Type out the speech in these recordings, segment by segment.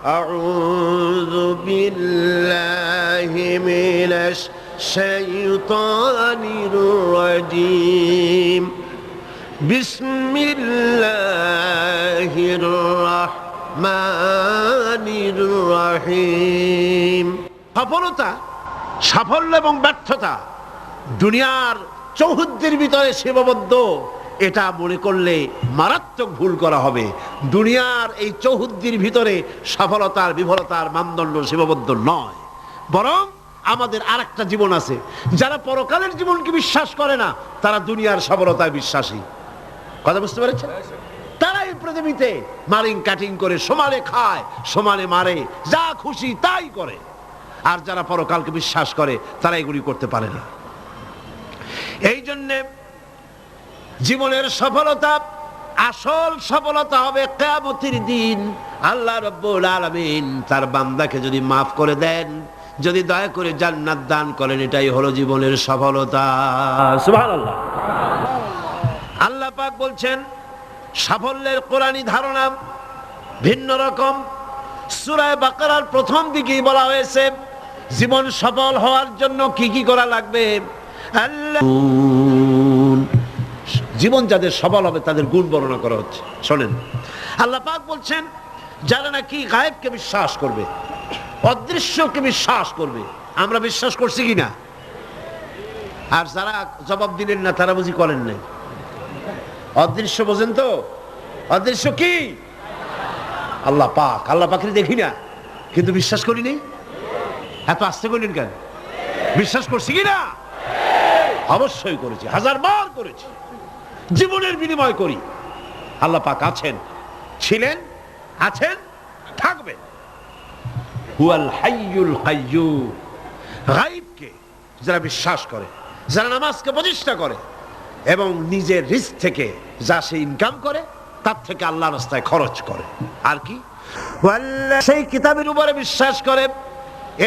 আউযু বিল্লাহি মিনাশ শাইতানির রাজীম বিসমিল্লাহির রাহমানির রহিম। সফলতা, সাফল্য এবং ব্যর্থতা দুনিয়ার চৌহদ্দির ভিতরে সীমাবদ্ধ, এটা মনে করলে মারাত্মক ভুল করা হবে। দুনিয়ার এই চৌহদ্দির ভিতরে সফলতার বিফলতার মানদণ্ড সীমাবদ্ধ নয়, বরং আমাদের আরেকটা জীবন আছে। যারা পরকালের জীবনকে বিশ্বাস করে না, তারা দুনিয়ার সফলতায় বিশ্বাসী। কথা বুঝতে পেরেছেন? তারা এই পৃথিবীতে মারিং কাটিং করে সমানে খায়, সমানে মারে, যা খুশি তাই করে। আর যারা পরকালকে বিশ্বাস করে তারা এগুলি করতে পারে না। এই জন্যে জীবনের সফলতা, আসল সফলতা হবে কিয়ামতের দিন। আল্লাহ রাব্বুল আলামিন তার বান্দাকে যদি মাফ করে দেন, যদি দয়া করে জান্নাত দান করেন, এটাই হলো জীবনের সফলতা। সুবহানাল্লাহ। আল্লাহ পাক বলছেন সাফল্যের কোরআনী ধারণা ভিন্ন রকম। সূরা বাকারার প্রথম দিকেই বলা হয়েছে জীবন সফল হওয়ার জন্য কি কি করা লাগবে। জীবন যাদের সফল হবে তাদের গুণ বর্ণনা করা হচ্ছে। শোনেন, আল্লাহ পাক বলছেন যারা নাকি গায়েবকে বিশ্বাস করবে, অদৃশ্যকে বিশ্বাস করবে। আমরা বিশ্বাস করছি কিনা? আর যারা জবাব দিলেন না তারা বুঝি করেন নাই। অদৃশ্য বোঝেন তো? অদৃশ্য কি? আল্লাহ পাক। আল্লাহ পাকের দেখি না কিন্তু বিশ্বাস করি নি। এত আস্তে করলেন কেন? বিশ্বাস করছি কিনা? অবশ্যই করেছি, হাজারবার করেছি, জীবনের বিনিময় করি। আল্লাহ পাক আছেন, ছিলেন, আছেন, থাকবেন। হুয়াল হাইয়ুল কাইয়্যুম। গায়বকে যারা বিশ্বাস করে, যারা নামাজকে প্রতিষ্ঠা করে এবং নিজের রিস্ক থেকে যা সে ইনকাম করে তার থেকে আল্লাহর রাস্তায় খরচ করে, আর কি সেই কিতাবের উপরে বিশ্বাস করে,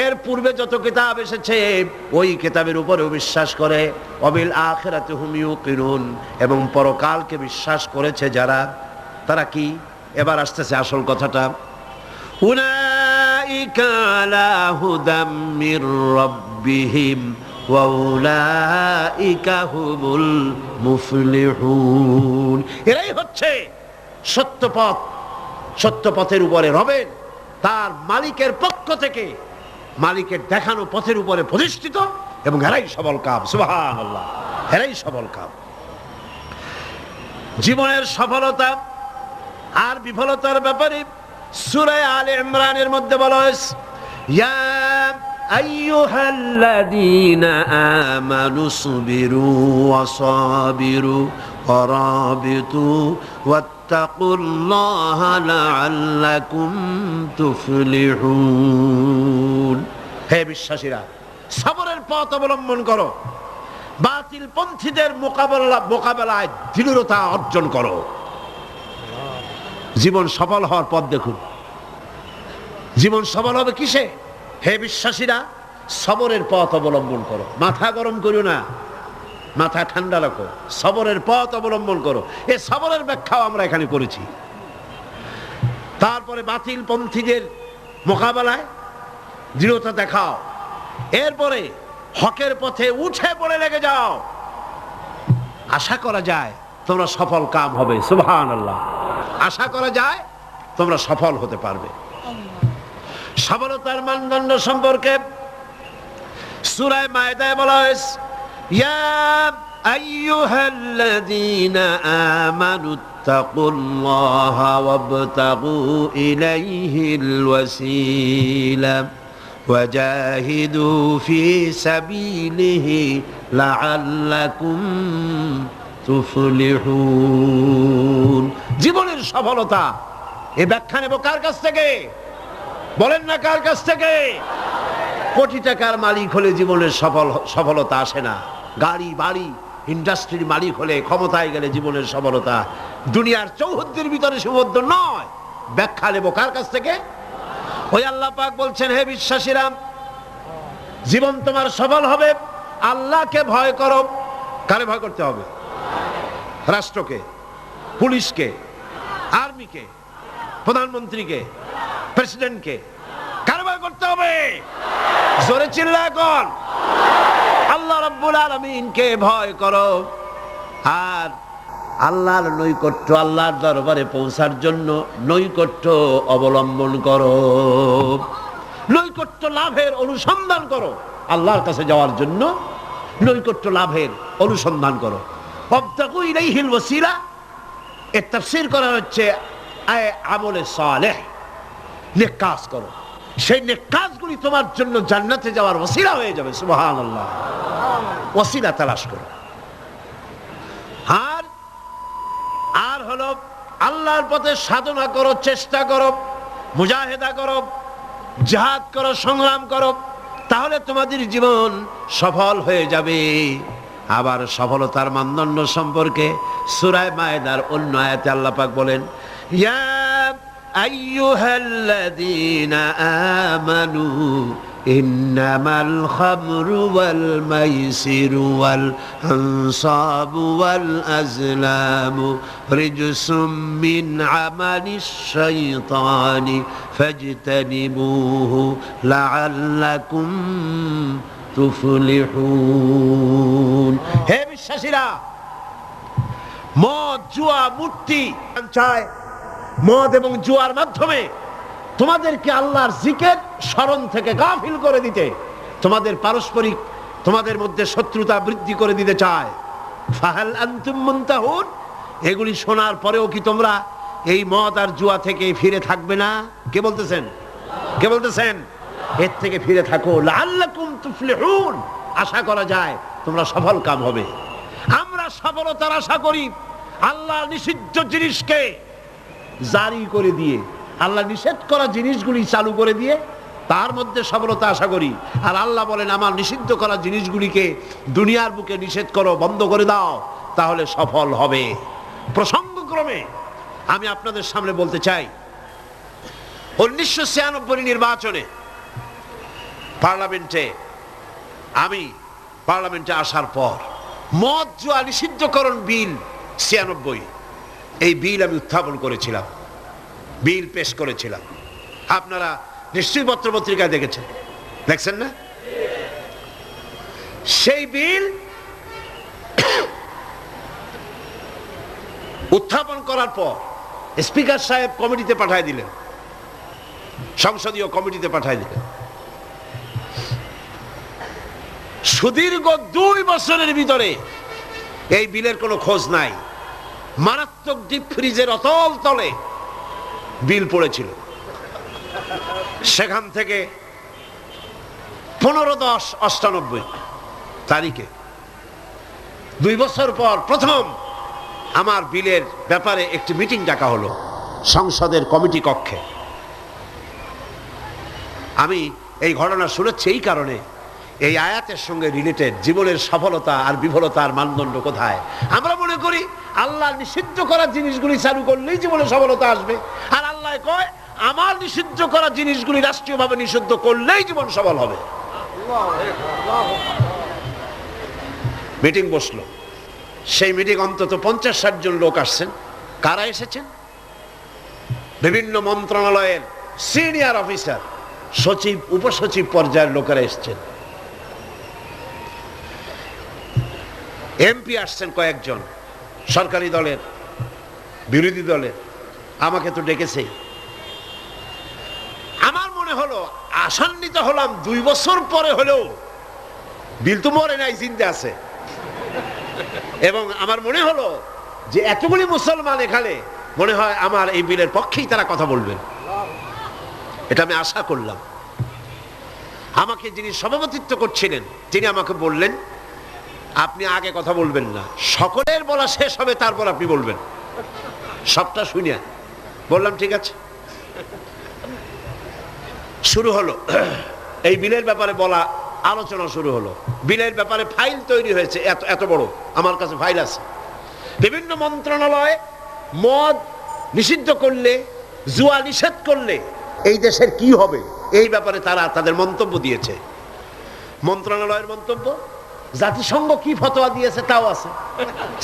এর পূর্বে যত কিতাব এসেছে ওই কিতাবের উপরেও বিশ্বাস করে, ওয়াবিল আখিরাতি হুম ইউকিনুন, এবং পরকালকে বিশ্বাস করেছে যারা, তারা কি? এবার আসতেছে আসল কথাটা। উলাইকা আলা হুদাম মির রাব্বিহিম ওয়া উলাইকা হুমুল মুফলিহুন। এরাই হচ্ছে সত্য পথ, সত্য পথের উপরে রবেন তার মালিকের পক্ষ থেকে, মালিকের দেখানো পথের উপরে প্রতিষ্ঠিত, এবং এরাই সফল কাম। সুবহানাল্লাহ, এরাই সফল কাম। জীবনের সফলতা আর বিফলতার ব্যাপারে সূরা আলে ইমরানের মধ্যে বলা হয়েছে, ইয়া আইয়ুহাল্লাযীনা আমানু সুবিরু ওয়া সাবিরু ওয়া রাবিতু ওয়াত্তাকুল্লাহা লাআল্লাকুম তুফলিহুন। হে বিশ্বাসীরা, সবরের পথ অবলম্বন করো, বাতিল পন্থীদের মোকাবেলায় দৃঢ়তা অর্জন করো। জীবন সফল হওয়ার পথ দেখুন। জীবন সফল হবে কিসে? হে বিশ্বাসীরা, সবরের পথ অবলম্বন করো। মাথা গরম করো না, মাথা ঠান্ডা রাখো, সবরের পথ অবলম্বন করো। এই সবরের ব্যাখ্যাও আমরা এখানে করেছি। তারপরে বাতিল পন্থীদের মোকাবেলায় দৃঢ়তা দেখাও, এরপরে হকের পথে উঠে পড়ে লেগে যাও। আশা করা যায় তোমরা সফল কাম হবে। সুবহানাল্লাহ। আশা করা যায় তোমরা সফল হতে পারবে। সফলতার মানদণ্ড সম্পর্কে সূরা মায়েদায় বলা হয়েছে, ইয়া আইয়ুহাল্লাযীনা আমানুত্তাকুল্লাহা ওয়াবতাগু ইলাইহিল ওয়াসিলা ওয়াজাহিদু ফি সাবিলিহি লাআল্লাকুম তুফলিহুন। জীবনের সফলতা এই ব্যাখ্যা নেব কার কাছ থেকে? বলেন না কার কাছ থেকে? কোটি টাকার মালিক হলে জীবনের সফলতা আসে না। গাড়ি বাড়ি ইন্ডাস্ট্রির মালিক হলে, ক্ষমতায় গেলে জীবনের সফলতা দুনিয়ার চৌহদ্দির ভিতরে সীমাবদ্ধ নয়। ব্যাখ্যা নেব কার কাছ থেকে? ওই আল্লাহ পাক বলছেন, হে বিশ্বাসীরা, জীবন তোমার সফল হবে আল্লাহকে ভয় করো। কারে ভয় করতে হবে? রাষ্ট্রকে, পুলিশকে, আর্মিকে, প্রধানমন্ত্রীকে, প্রেসিডেন্টকে কার ভয় করতে হবে? জোরে চিল্লা এখন আল্লাহ রাব্বুল আলামিনকে ভয় করো। আর আল্লাহর নৈকট্য, আল্লাহর দরবারে পৌঁছার জন্য নৈকট্য অবলম্বন করো, নৈকট্য লাভের অনুসন্ধান করো। আল্লাহর কাছে যাওয়ার জন্য নৈকট্য লাভের অনুসন্ধান করো। ওয়াবতাগু ইলাইহিল ওয়াসিলা, এর তাফসীর করা হচ্ছে আমলে সালেহ, নেক কাজ করো। সেই নেক কাজগুলি তোমার জন্য জান্নাতে যাওয়ার ওসিলা হয়ে যাবে। সুবহানাল্লাহ। ওসিলা তালাশ করো। আর হলো আল্লাহর পথে সাধনা করো, চেষ্টা করো, মুজাহিদা করো, জিহাদ করো, সংগ্রাম করো, তাহলে তোমাদের জীবন সফল হয়ে যাবে। আবার সফলতার মানদণ্ড সম্পর্কে সূরা মায়েদার অন্য আয়াতে আল্লাহ পাক বলেন, ইয়া আইয়ুহাল্লাযীনা আমানু ইন্নামাল খামরু ওয়াল মাইসিরু ওয়াল আনসাবু ওয়াল আজলামু রিজসুম মিন আমালিশ শাইতানি ফাজতানিবুহু লাআল্লাকুম তুফলিহুন। হে বিশ্বাসীরা, মদ, জুয়া, মূর্তি চায়, মদ এবং জুয়ার মাধ্যমে তোমাদেরকে আল্লাহর জিকির স্মরণ থেকে গাফিল করে দিতে, তোমাদের পারস্পরিক, তোমাদের মধ্যে শত্রুতা বৃদ্ধি করে দিতে চায়। ফাহাল আনতুম মুনতাহুন, এগুলি শোনার পরেও কি তোমরা এই মদ আর জুয়া থেকে ফিরে থাকবে না? কে বলতেছেন? কে বলতেছেন? এর থেকে ফিরে থাকো, লাআল্লাকুম তুফলিহুন, আশা করা যায় তোমরা সফল কাম হবে। আমরা সফলতার আশা করি আল্লাহ নিষিদ্ধ জিনিসকে জারি করে দিয়ে, আল্লাহ নিষেধ করা জিনিসগুলি চালু করে দিয়ে তার মধ্যে সফলতা আশা করি। আর আল্লাহ বলেন, আমার নিষিদ্ধ করা জিনিসগুলিকে দুনিয়ার বুকে নিষেধ করো, বন্ধ করে দাও, তাহলে সফল হবে। প্রসঙ্গক্রমে আমি আপনাদের সামনে বলতে চাই, 1996 নির্বাচনে আমি পার্লামেন্টে আসার পর মদ জুয়া নিষিদ্ধকরণ বিল 96, এই বিল আমি উত্থাপন করেছিলাম, বিল পেশ করেছিলাম। আপনারা নিশ্চয়ই পত্র পত্রিকায় দেখেছেন, দেখছেন না? সেই বিল উত্থাপন করার পর স্পিকার সাহেব কমিটিতে পাঠায় দিলেন, সংসদীয় কমিটিতে পাঠায় দিলেন। সুদীর্ঘ 2 বছরের ভিতরে এই বিলের কোনো খোঁজ নাই। মারাত্মক ডিপ ফ্রিজের অতল তলে বিল পড়েছিল। সেখান থেকে 15/10/98 তারিখে 2 বছর পর প্রথম আমার বিলের ব্যাপারে একটি মিটিং ডাকা হলো সংসদের কমিটি কক্ষে। আমি এই ঘটনা শুনেছি এই কারণে, এই আয়াতের সঙ্গে রিলেটেড জীবনের সফলতা আর বিফলতার মানদণ্ড কোথায়। আমরা মনে করি আল্লাহ নিষিদ্ধ করা জিনিসগুলি চালু করলেই জীবনে সফলতা আসবে, আর আল্লাহ কয় আমার নিষিদ্ধ করা জিনিসগুলি রাষ্ট্রীয়ভাবে নিষিদ্ধ করলেই জীবন সফল হবে। মিটিং বসলো, সেই মিটিং অন্তত 50-60 জন লোক আসছেন। কারা এসেছেন? বিভিন্ন মন্ত্রণালয়ের সিনিয়র অফিসার, সচিব, উপসচিব পর্যায়ের লোকেরা এসছেন। এমপি আসছেন কয়েকজন, সরকারি দলের, বিরোধী দলের। আমাকে তো ডেকেছে। আমার মনে হলো, আশান্বিত হলাম, 2 বছর পরে হলেও বিল তো মরে নাই, জিন্দা আছে। এবং আমার মনে হলো যে এতগুলি মুসলমান এখানে, মনে হয় আমার এই বিলের পক্ষেই তারা কথা বলবেন, এটা আমি আশা করলাম। আমাকে যিনি সভাপতিত্ব করছিলেন তিনি আমাকে বললেন, আপনি আগে কথা বলবেন না, সকলের বলা শেষ হবে তারপর আপনি বলবেন। সবটা শুনিয়া বললাম ঠিক আছে। শুরু হলো এই বিলের ব্যাপারে বলা, আলোচনা শুরু হলো। বিলের ব্যাপারে ফাইল তৈরি হয়েছে, এত বড় আমার কাছে ফাইল আছে। বিভিন্ন মন্ত্রণালয় মদ নিষিদ্ধ করলে, জুয়া নিষেধ করলে এই দেশের কি হবে, এই ব্যাপারে তারা তাদের মন্তব্য দিয়েছে। মন্ত্রণালয়ের মন্তব্য, জাতিসংঘ কি ফতোয়া দিয়েছে তাও আছে,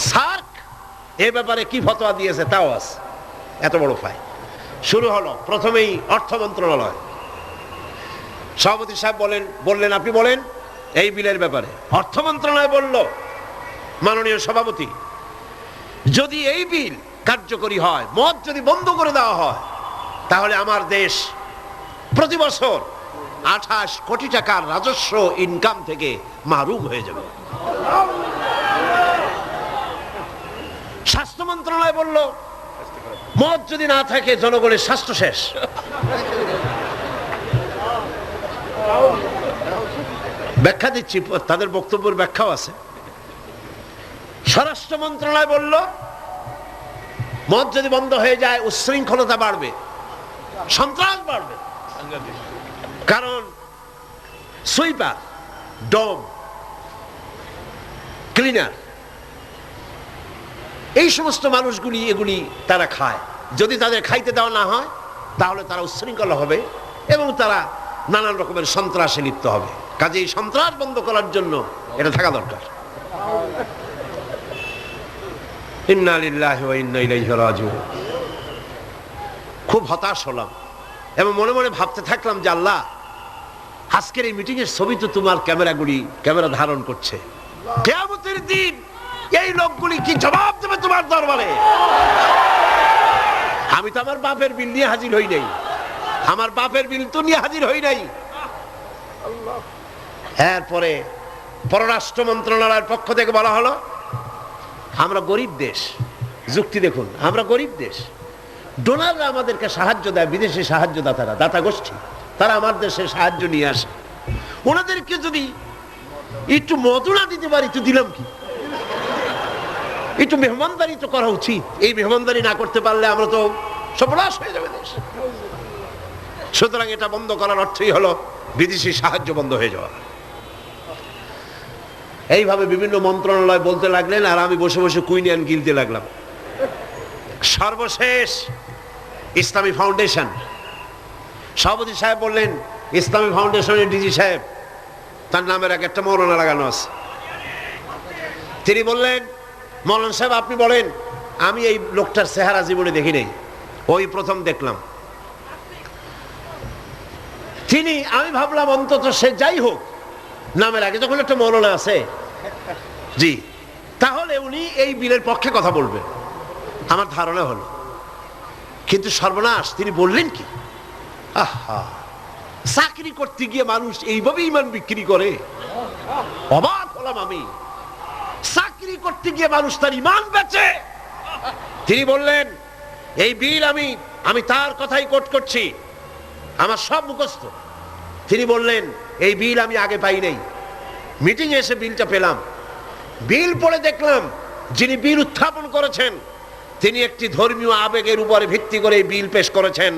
সার্ক এ ব্যাপারে কি ফতোয়া দিয়েছে তাও আছে। এত বড় ফাইল। শুরু হলো প্রথমেই অর্থ মন্ত্রণালয়। সভাপতি সাহেব বললেন আপনি বলেন এই বিলের ব্যাপারে। অর্থ মন্ত্রণালয় বলল, মাননীয় সভাপতি, যদি এই বিল কার্যকরী হয়, মদ যদি বন্ধ করে দেওয়া হয়, তাহলে আমার দেশ প্রতি বছর 28 কোটি টাকার রাজস্ব ইনকাম থেকে মাহরুম হয়ে যাবে। স্বাস্থ্য মন্ত্রণালয় বলল, মদ যদি না থাকে জনগণের স্বাস্থ্য শেষ। ব্যাখ্যা দিচ্ছি, তাদের বক্তব্যের ব্যাখ্যাও আছে। স্বরাষ্ট্র মন্ত্রণালয় বলল, মদ যদি বন্ধ হয়ে যায় উচ্ছৃঙ্খলতা বাড়বে, সন্ত্রাস বাড়বে। কারণ সুইপার, ডম, ক্লিনার, এই সমস্ত মানুষগুলি এগুলি তারা খায়। যদি তাদের খাইতে দেওয়া না হয় তাহলে তারা উচ্ছৃঙ্খল হবে এবং তারা নানান রকমের সন্ত্রাসে লিপ্ত হবে। কাজেই সন্ত্রাস বন্ধ করার জন্য এটা থাকা দরকার। ইন্না লিল্লাহি ওয়া ইন্না ইলাইহি রাজিউন। খুব হতাশ হলাম এবং মনে মনে ভাবতে থাকলাম যে আল্লাহ, আজকের এই মিটিং এর ছবি তো তোমার ক্যামেরা ধারণ করছে। কিয়ামতের দিন এই লোকগুলি কি জবাব দেবে তোমার দরবারে? আমি তো আমার বাপের বিল নিয়ে হাজির হই নাই, আমার বাপের বিল তো নিয়ে হাজির হই নাই। এরপরে পররাষ্ট্র মন্ত্রণালয়ের পক্ষ থেকে বলা হলো, আমরা গরিব দেশ। যুক্তি দেখুন, আমরা গরিব দেশ, ডোনাররা আমাদেরকে সাহায্য দেয়, বিদেশি সাহায্যদাতারা, দাতা গোষ্ঠী, তারা আমার দেশে সাহায্য নিয়ে আসে। ওনাদেরকে যদি একটু মদুনা দিতে পারি তো দিলাম কি, একটু মেহমানদারি তো করা উচিত। এই মেহমানদারি না করতে পারলে আমরা তো সর্বনাশ হয়ে যাবে দেশ। সুতরাং এটা বন্ধ করার অর্থই হলো বিদেশি সাহায্য বন্ধ হয়ে যাওয়া। এইভাবে বিভিন্ন মন্ত্রণালয় বলতে লাগলেন আর আমি বসে বসে কুইনিয়ান গিলতে লাগলাম। সর্বশেষ ইসলামী ফাউন্ডেশন, সভাপতি সাহেব বললেন, ইসলামী ফাউন্ডেশনের ডিজি সাহেব, তার নামের একটা মৌলানা লাগানো আছে। তিনি বললেন, মৌলানা সাহেব আপনি বলেন। আমি এই লোকটার চেহারা জীবনে দেখি নাই, ওই প্রথম দেখলাম। আমি ভাবলাম অন্তত সে যাই হোক, নামের আগে যখন একটা মৌলানা আছে, জি, তাহলে উনি এই বিলের পক্ষে কথা বলবেন, আমার ধারণা হলো। কিন্তু সর্বনাশ, তিনি বললেন কি, আহা, চাকরি করতে গিয়ে মানুষ এইভাবে ইমান বিক্রি করে? অবাক হলাম আমি। চাকরি করতে গিয়ে মানুষ তার ইমান বেচে। তিনি বললেন, এই বিল আমি তার কথাই কোট করছি, আমার সব মুখস্থ। তিনি বললেন, এই বিল আমি আগে পাই নাই, মিটিং এ এসে বিলটা পেলাম। বিল পড়ে দেখলাম যিনি বিল উত্থাপন করেছেন তিনি একটি ধর্মীয় আবেগের উপরে ভিত্তি করে এই বিল পেশ করেছেন।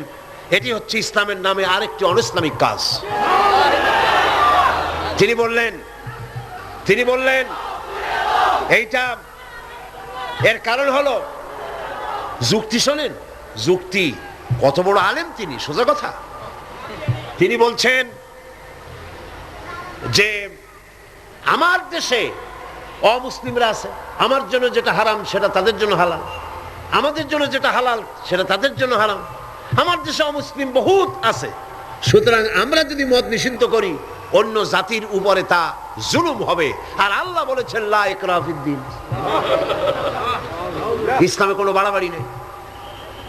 এটি হচ্ছে ইসলামের নামে আরেকটি অনইসলামিক কাজ। তিনি বললেন এইটা এর কারণ হলো যুক্তি। শোনেন যুক্তি, কত বড় আলেম তিনি, সোজা কথা। তিনি বলছেন যে আমার দেশে অমুসলিমরা আছে, আমার জন্য যেটা হারাম সেটা তাদের জন্য হালাল, আমাদের জন্য যেটা হালাল সেটা তাদের জন্য হারাম। আমার দেশে অমুসলিম বহুত আছে, সুতরাং আমরা যদি মদ নিষিদ্ধ করি অন্য জাতির উপরে তা জুলুম হবে। আর আল্লাহ বলেছেন লা ইকরাহা ফিদ্দীন, ইসলামে কোনো বাড়াবাড়ি নেই।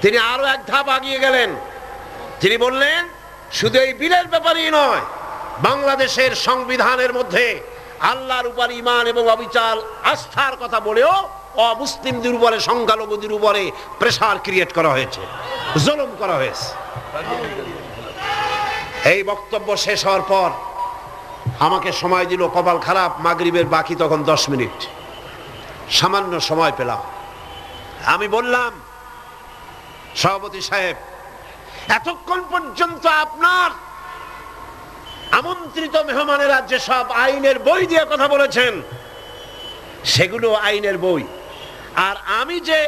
তিনি আরো এক ধাপ আগিয়ে গেলেন। তিনি বললেন, শুধু এই বিলের ব্যাপারেই নয়, বাংলাদেশের সংবিধানের মধ্যে আল্লাহর উপর ঈমান এবং অবিচল আস্থার কথা বলেও অমুসলিমদের উপরে, সংখ্যালঘুদের উপরে প্রেসার ক্রিয়েট করা হয়েছে, জুলুম করা হয়েছে। এই বক্তব্য শেষ হওয়ার পর আমাকে সময় দিল, কপাল খারাপ, মাগরিবের বাকি তখন 10 মিনিট, সামান্য সময় পেলাম। আমি বললাম, সভাপতি সাহেব, এতক্ষণ পর্যন্ত আপনার আমন্ত্রিত মেহমানেরা যেসব আইনের বই দিয়ে কথা বলেছেন সেগুলো আইনের বই, আর আমি যে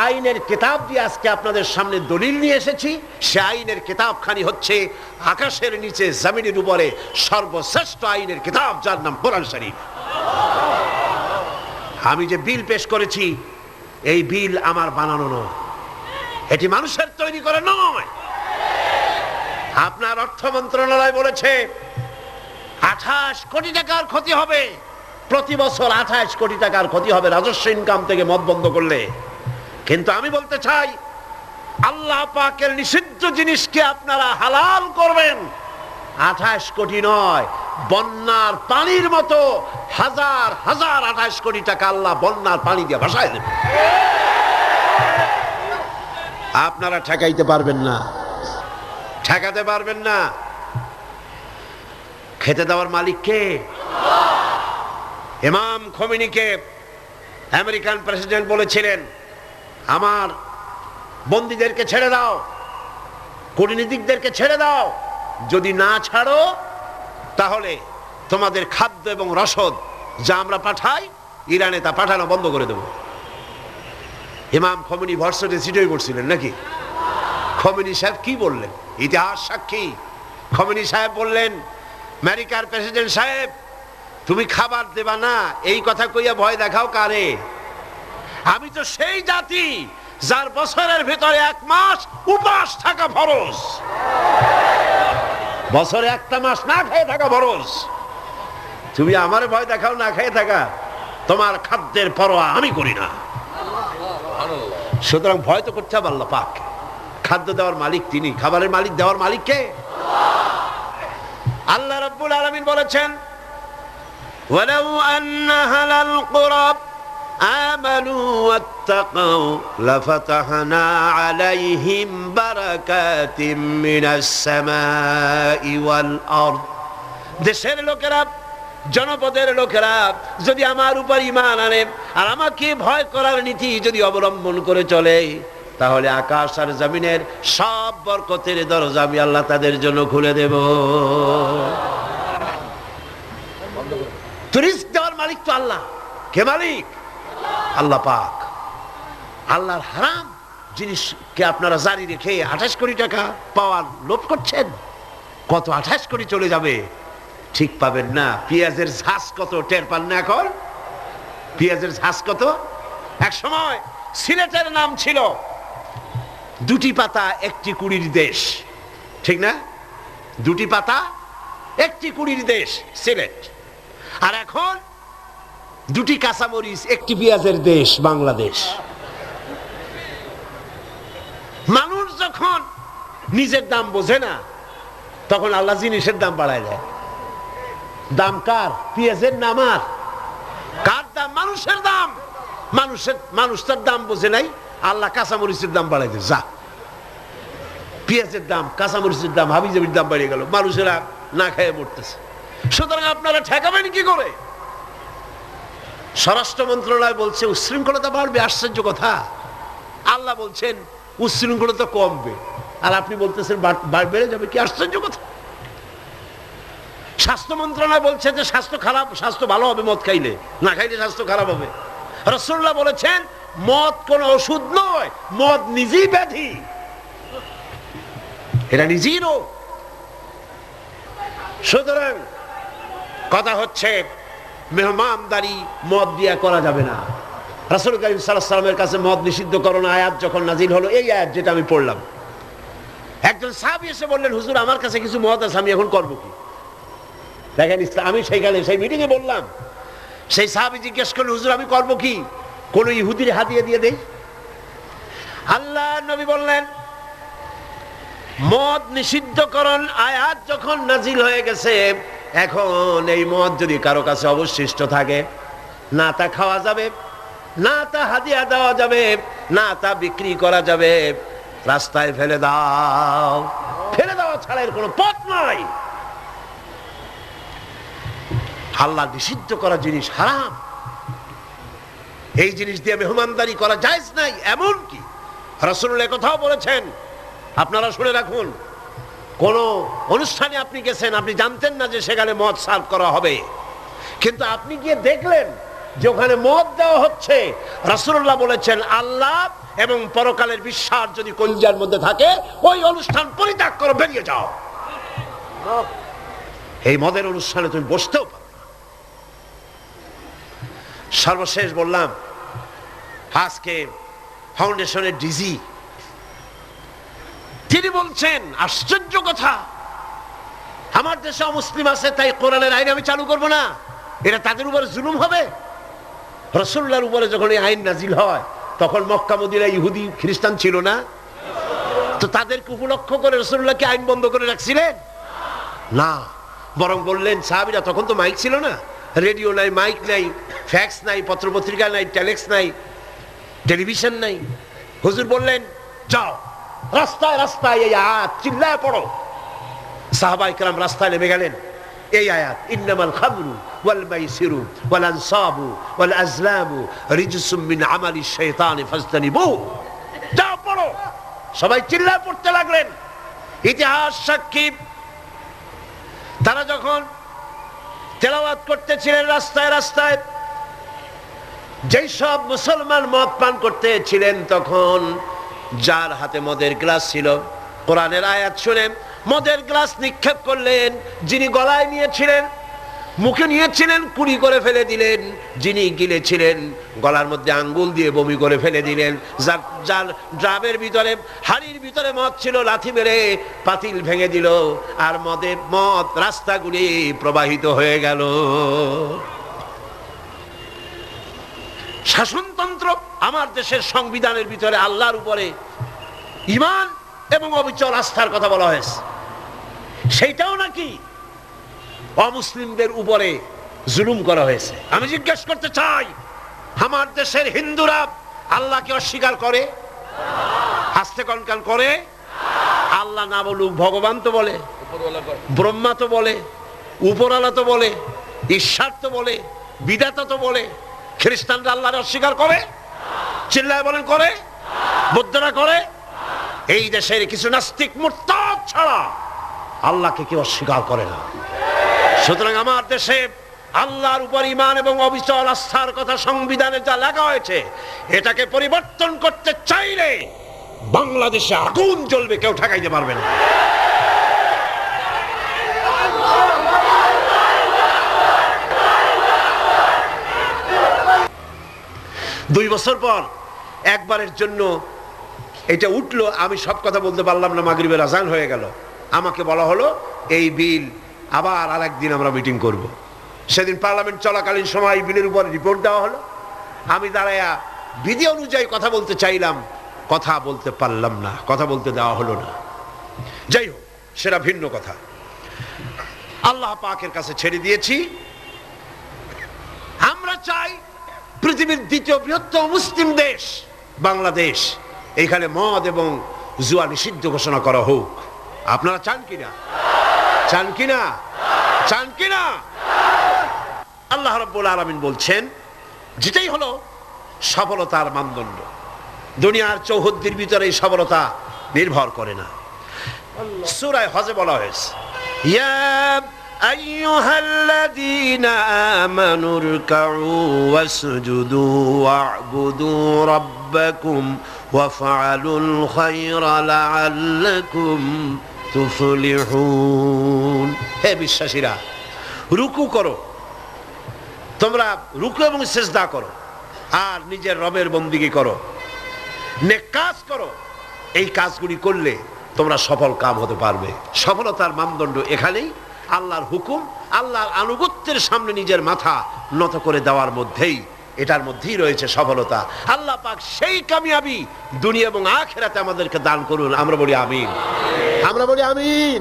আইনের কিতাব দিয়ে আজকে আপনাদের সামনে দলিল নিয়ে এসেছি সে আইনের কিতাবখানি হচ্ছে আকাশের নিচে জমিনের উপরে সর্বশ্রেষ্ঠ আইনের কিতাব, যার নাম কোরআন শরীফ। আমি যে বিল পেশ করেছি এই বিল আমার বানানো নয়, এটি মানুষের তৈরি করে নয়। আপনার অর্থ মন্ত্রণালয় বলেছে 28 কোটি টাকার ক্ষতি হবে, প্রতি বছর 28 কোটি টাকার ক্ষতি হবে রাজস্ব ইনকাম থেকে মদ বন্ধ করলে। কিন্তু আমি বলতে চাই, আল্লাহ পাকের নিষিদ্ধ জিনিসকে আপনারা হালাল করবেন, 28 কোটি নয়, বন্যার পানির মতো হাজার হাজার 28 কোটি টাকা আল্লাহ বন্যার পানি দিয়ে ভাসায় দেবে। আপনারা ঠেকাইতে পারবেন না, ঠেকাতে পারবেন না। খেতে দেওয়ার মালিক কে? ইমাম খোমেনিকে আমেরিকান প্রেসিডেন্ট বলেছিলেন, আমার বন্দীদেরকে ছেড়ে দাও, কূটনীতিকদেরকে ছেড়ে দাও, যদি না ছাড়ো তাহলে তোমাদের খাদ্য এবং রসদ যা আমরা পাঠাই ইরানে তা পাঠানো বন্ধ করে দেব। ইমাম খোমেনি ভরসটে সিটই করছিলেন নাকি? খোমেনি সাহেব কি বললেন? ইতিহাস সাক্ষী। খোমেনি সাহেব বললেন, আমেরিকার প্রেসিডেন্ট সাহেব, তুমি খাবার দেবা না এই কথা কইয়া ভয় দেখাও কারে? আমি তো সেই জাতি যার বছরের ভিতরে 1 মাস উপাস থাকা ফরজ, বছরে একটা মাস না খেয়ে থাকা ফরজ। তুমি আমারে ভয় দেখাও না খেয়ে থাকা, তোমার খাদ্যের পরোয়া আমি করি না। সুতরাং ভয় তো করতে হবে আল্লাহ পাক। খাদ্য দেওয়ার মালিক তিনি, খাবারের মালিক দেওয়ার মালিক কে? আল্লাহ রাব্বুল আলামিন বলেছেন, ওয়ালাউ আন্না হালাল কুরা আমানু ওয়াত্তাকাউ লাফাতাহনা আলাইহিম বারাকাতিম মিনাস সামাই ওয়াল আরদ। দেশের লোকেরা, জনপদের লোকেরা যদি আমার উপর ঈমান আনে আর আমাকে ভয় করার নীতি যদি অবলম্বন করে চলে, তাহলে আকাশ আর জমিনের সব বরকতের দরজা আমি আল্লাহ তাদের জন্য খুলে দেব। রিজক দেওয়ার মালিক তো আল্লাহ। কে মালিক? আল্লাহ পাক। আল্লাহর হারাম জিনিসকে আপনারা জারি রেখে 28 কোটি টাকা পাওয়ার লোভ করছেন। কত 28 কোটি চলে যাবে ঠিক পাবেন না। পেঁয়াজের ঝাঁজ কত টের পান না এখন? পেঁয়াজের ঝাঁজ কত? এক সময় সিলেটের নাম ছিল 2টি পাতা 1টি কুড়ির দেশ, ঠিক না? 2টি পাতা 1টি কুড়ির দেশ সিলেট। আর এখন 2টি কাঁচামরিচ 1টি পেঁয়াজের দেশ বাংলাদেশ। মানুষ যখন নিজের দাম বোঝে না তখন আল্লাহ জিনিসের দাম বাড়ায় দেয়। দাম কার? পেঁয়াজের নাম আর কার দাম? মানুষের দাম। মানুষ তার দাম বোঝে নাই, আল্লাহ কাঁচামরিচের দাম বাড়াই দেয়। যা, পেঁয়াজের দাম, কাঁচামরিচের দাম, হাবিজাবির দাম বাড়িয়ে গেল, মানুষেরা না খেয়ে মরতেছে। সুতরাং আপনারা ঠেকাবেন কি করে? স্বরাষ্ট্র মন্ত্রণালয় বলছে উচ্ছৃঙ্খলতা বাড়বে। আশ্চর্য কথা। আল্লাহ বলছেন উচ্ছৃঙ্খলতা কমবে, আর আপনি বলতেছেন বেড়ে যাবে। কি আশ্চর্য কথা। স্বাস্থ্য মন্ত্রণালয় বলছে যে স্বাস্থ্য খারাপ, স্বাস্থ্য ভালো হবে মদ খাইলে, না খাইলে স্বাস্থ্য খারাপ হবে। রাসূলুল্লাহ বলেছেন মদ কোন ওষুধ নয়, মদ নিজেই ব্যাধি, এটা নিজেই রোগ। সুতরাং কথা হচ্ছে মেহমানদারি মদ দিয়া করা যাবে না। রাসূল কারীম সাল্লাল্লাহু আলাইহি ওয়াসাল্লামের কাছে মদ নিষিদ্ধকরণ আয়াত যখন নাজিল হলো, এই আয়াত যেটা আমি পড়লাম, একজন সাহাবী এসে বললেন, হুজুর আমার কাছে কিছু মদ আছে, আমি এখন করবো কি? দেখেন, আমি সেইখানে সেই মিটিংয়ে বললাম, সেই সাহাবী জিজ্ঞেস করলেন, হুজুর আমি করবো কি? কোন ইহুদির হাদিয়া দিয়ে দেই? আল্লাহ নবী বললেন, মদ নিষিদ্ধকরণ আয়াত যখন নাজিল হয়ে গেছে, এখন এই মদ যদি কারো কাছে অবশিষ্ট থাকে, না তা খাওয়া যাবে, না তা হাদিয়া দেওয়া যাবে, না তা বিক্রি করা যাবে, রাস্তায় ফেলে দাও। ফেলে দেওয়া ছাড়া এর কোনো পথ নাই। আল্লাহ নিষিদ্ধ করা জিনিস হারাম, এই জিনিস দিয়ে মেহমানদারি করা জায়েজ নাই। এমনকি রাসূলুল্লাহ কথাও বলেছেন, আপনারা শুনে রাখুন, কোন অনুষ্ঠানে আপনি গেছেন, আপনি জানতেন না যে সেখানে মদ সার্ভ করা হবে, কিন্তু আপনি গিয়ে দেখলেন যে ওখানে মদ দেওয়া হচ্ছে। রাসূলুল্লাহ বলেছেন, আল্লাহ এবং পরকালের বিশ্বাস যদি কলিজার মধ্যে থাকে, ওই অনুষ্ঠান পরিত্যাগ করে বেরিয়ে যাও। এই মদের অনুষ্ঠানে তুমি বসতেও পারো। সর্বশেষ বললাম, আজকে ফাউন্ডেশনের ডিজি তিনি বলছেন আশ্চর্য কথা, আমার দেশে মুসলিম আছে তাই কোরআনের আইন আমি চালু করব না, এটা তাদের উপরে জুলুম হবে। রাসূলুল্লাহর উপরে যখন এই আইন নাজিল হয় তখন মক্কা মদিনায় ইহুদি খ্রিস্টান ছিল না, তো তাদেরকে উপলক্ষ করে রাসূলুল্লাহ কি আইন বন্ধ করে রাখছিলেন? না, বরং বললেন সাহাবীরা, তখন তো মাইক ছিল না, রেডিও নাই, মাইক নাই, ফ্যাক্স নাই, পত্রপত্রিকা নাই, টেলেক্স নাই, টেলিভিশন নাই। হুজুর বললেন যাও রাস্তায় রাস্তায় এই আয়াত চিল্লায় পড়ো। সাহাবায়ে কেরাম রাস্তায় নেমে গেলেন। এই আয়াত, ইন্নামাল খামরু ওয়াল মাইসিরু ওয়াল আনসাবু ওয়াল আজলামু রিজসুম মিন আমালিশ শাইতানি ফাজতানিবুহু, যাও পড়ো। সবাই চিল্লায় পড়তে লাগলেন। ইতিহাস সাক্ষী, তারা যখন তেলাওয়াত করতেছিলেন রাস্তায় রাস্তায়, যেই সব মুসলমান মদ পান করতেছিলেন, তখন যার হাতে মদের গ্লাস ছিল কোরআনের আয়াত শুনে মদের গ্লাস নিক্ষেপ করলেন। যিনি গলায় নিয়েছিলেন, মুখে নিয়েছিলেন, কুড়ি করে ফেলে দিলেন। যিনি গিলেছিলেন গলার মধ্যে আঙ্গুল দিয়ে বমি করে ফেলে দিলেন। যার ড্রামের ভিতরে, হাড়ির ভিতরে মদ ছিল, লাথি মেরে পাতিল ভেঙে দিল, আর মদ রাস্তাগুলি প্রবাহিত হয়ে গেল। শাসনতন্ত্র, আমার দেশের সংবিধানের ভিতরে আল্লাহর উপরে ঈমান এবং অবিচল আস্থার কথা বলা হয়েছে, সেইটাও নাকি অমুসলিমদের উপরে জুলুম করা হয়েছে। আমি জিজ্ঞেস করতে চাই, আমার দেশের হিন্দুরা আল্লাহকে অস্বীকার করে? হাসতে কনকান করে? আল্লাহ না বলুক, ভগবান তো বলে, ব্রহ্মা তো বলে, উপরওয়ালা তো বলে, ঈশ্বর তো বলে, বিধাতা তো বলে। খ্রিস্টানরা আল্লাহকে অস্বীকার করে? চিল্লায় বলেন করে? বৌদ্ধরা করে? এই দেশের কিছু নাস্তিক মুরতাদ ছাড়া আল্লাহকে কেউ অস্বীকার করে না। সুতরাং আমার দেশে আল্লাহর উপর ঈমান এবং অবিচল আস্থার কথা সংবিধানে যা লেখা হয়েছে, এটাকে পরিবর্তন করতে চাইলে বাংলাদেশে আগুন জ্বলবে, কেউ ঠেকাইতে পারবে না। দুই বছর পর একবারের জন্য এটা উঠলো, আমি সব কথা বলতে পারলাম না, মাগরিবের আজান হয়ে গেল। আমাকে বলা হলো এই বিল আবার আরেকদিন আমরা মিটিং করব। সেদিন পার্লামেন্ট চলাকালীন সময় বিলের উপর রিপোর্ট দেওয়া হলো। আমি দাঁড়ায়া বিধি অনুযায়ী কথা বলতে চাইলাম, কথা বলতে পারলাম না, কথা বলতে দেওয়া হলো না। যাই হোক, সেটা ভিন্ন কথা। আল্লাহ পাকের কাছে ছেড়ে দিয়েছি। আমরা চাই পৃথিবীর দ্বিতীয় বৃহত্তম মুসলিম দেশ বাংলাদেশ, এইখানে মদ এবং জুয়া নিষিদ্ধ ঘোষণা করা হোক। আপনারা চান কিনা? চান কিনা? চান কিনা? আল্লাহ রাব্বুল আলামিন বলছেন, যেটাই হলো সফলতার মানদণ্ড, দুনিয়ার চৌহদ্দির ভিতরে এই সফলতা নির্ভর করে না। সূরা হজে বলা হয়েছে, ইয়া আইয়ুহাল্লাযীনা আমানু রুকউ ওয়াসজুদু ওয়া'বুদু রাব্বাকুম ওয়াফআলুল খায়রা লাআল্লাকুম তুফলিহুন। হে বিশ্বাসীরা, রুকু করো, তোমরা রুকু এবং সিজদা করো, আর নিজের রবের বন্দেগী করো, নেক কাজ করো। এই কাজগুলি করলে তোমরা সফল কাম হতে পারবে। সফলতার মানদণ্ড এখানেই আল্লাহর হুকুম, আল্লাহর আনুগত্যের সামনে নিজের মাথা নত করে দেওয়ার মধ্যেই, এটার মধ্যেই রয়েছে সফলতা। আল্লাহ পাক সেই কামিয়াবি দুনিয়া এবং আখিরাতে আমাদেরকে দান করুন। আমরা বলি আমিন, আমরা বলি আমিন।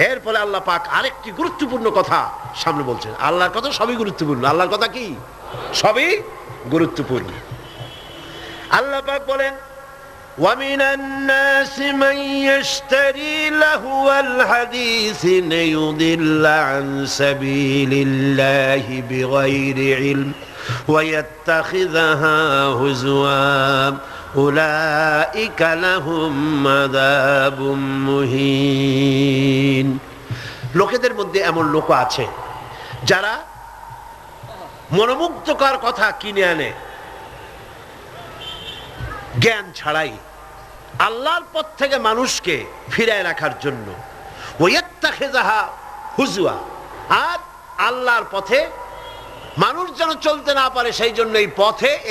এর ফলে আল্লাহ পাক আরেকটি গুরুত্বপূর্ণ কথা সামনে বলছেন। আল্লাহর কথা সবই গুরুত্বপূর্ণ। আল্লাহর কথা কি? সবই গুরুত্বপূর্ণ। আল্লাহ পাক বলেন, وَمِنَ النَّاسِ مَن يَشْتَرِي لَهْوَ الْحَدِيثِ لِيُضِلَّ عَن سَبِيلِ اللَّهِ بِغَيْرِ عِلْمٍ وَيَتَّخِذَهَا هُزُوًا أُولَئِكَ لَهُمْ عَذَابٌ مُهِينٌ। লোকেদের মধ্যে এমন লোক আছে যারা মনোমুগ্ধকর কথা কিনে আনে জ্ঞান ছাড়াই, আল্লাহর পথ থেকে মানুষকে ফিরায় রাখার জন্য। ওয়াত্তাখিযাহা হুজুয়া, আর আল্লাহর পথে মানুষ যেন চলতে না পারে সেই জন্য